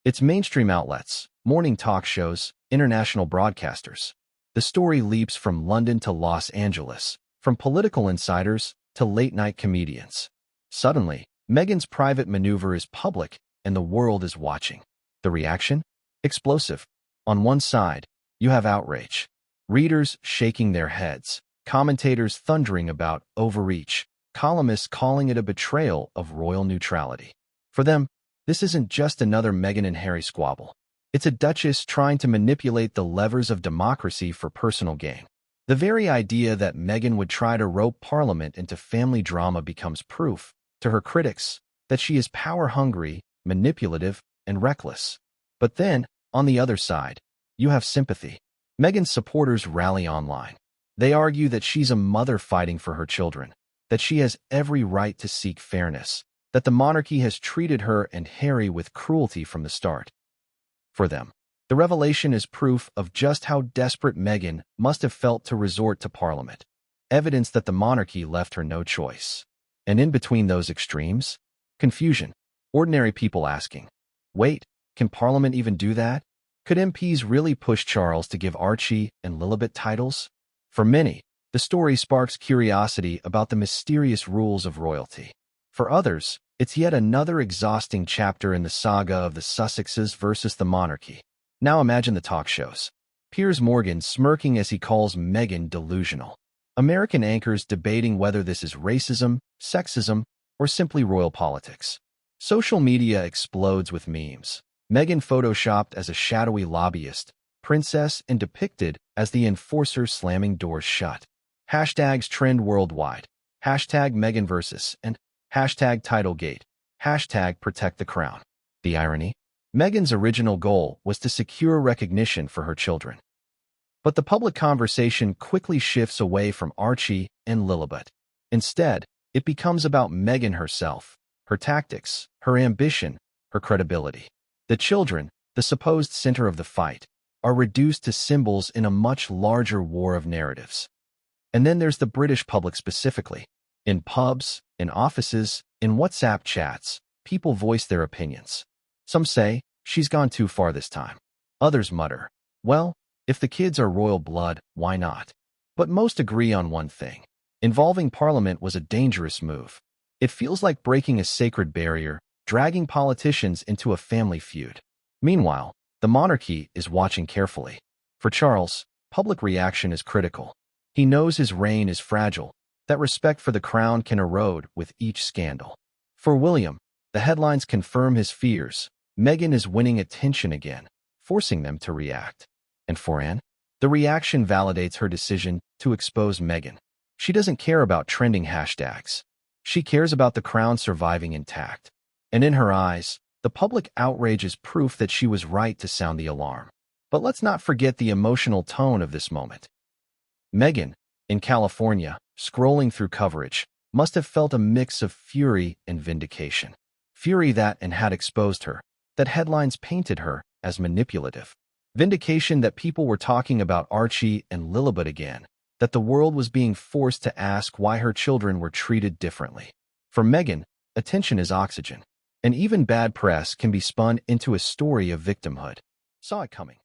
It's mainstream outlets, morning talk shows, international broadcasters. The story leaps from London to Los Angeles, from political insiders to late-night comedians. Suddenly, Meghan's private maneuver is public, and the world is watching. The reaction? Explosive. On one side, you have outrage. Readers shaking their heads, commentators thundering about overreach, columnists calling it a betrayal of royal neutrality. For them, this isn't just another Meghan and Harry squabble. It's a duchess trying to manipulate the levers of democracy for personal gain. The very idea that Meghan would try to rope Parliament into family drama becomes proof, to her critics, that she is power-hungry, manipulative, and reckless. But then, on the other side, you have sympathy. Meghan's supporters rally online. They argue that she's a mother fighting for her children, that she has every right to seek fairness, that the monarchy has treated her and Harry with cruelty from the start. For them, the revelation is proof of just how desperate Meghan must have felt to resort to Parliament, evidence that the monarchy left her no choice. And in between those extremes, confusion, ordinary people asking, wait, can Parliament even do that? Could MPs really push Charles to give Archie and Lilibet titles? For many, the story sparks curiosity about the mysterious rules of royalty. For others, it's yet another exhausting chapter in the saga of the Sussexes versus the monarchy. Now imagine the talk shows. Piers Morgan smirking as he calls Meghan delusional. American anchors debating whether this is racism, sexism, or simply royal politics. Social media explodes with memes. Meghan photoshopped as a shadowy lobbyist, princess, and depicted as the enforcer slamming doors shut. Hashtags trend worldwide. Hashtag Meghan versus and hashtag Titlegate. Hashtag protect the crown. The irony? Meghan's original goal was to secure recognition for her children. But the public conversation quickly shifts away from Archie and Lilibet. Instead, it becomes about Meghan herself, her tactics, her ambition, her credibility. The children, the supposed center of the fight, are reduced to symbols in a much larger war of narratives. And then there's the British public specifically. In pubs, in offices, in WhatsApp chats, people voice their opinions. Some say, she's gone too far this time. Others mutter, well, if the kids are royal blood, why not? But most agree on one thing. Involving Parliament was a dangerous move. It feels like breaking a sacred barrier, dragging politicians into a family feud. Meanwhile, the monarchy is watching carefully. For Charles, public reaction is critical. He knows his reign is fragile, that respect for the crown can erode with each scandal. For William, the headlines confirm his fears. Meghan is winning attention again, forcing them to react. And for Anne, the reaction validates her decision to expose Meghan. She doesn't care about trending hashtags. She cares about the crown surviving intact. And in her eyes, the public outrage is proof that she was right to sound the alarm. But let's not forget the emotional tone of this moment. Meghan, in California, scrolling through coverage, must have felt a mix of fury and vindication. Fury that and had exposed her, that headlines painted her as manipulative. Vindication that people were talking about Archie and Lilibet again, that the world was being forced to ask why her children were treated differently. For Meghan, attention is oxygen, and even bad press can be spun into a story of victimhood. Saw it coming.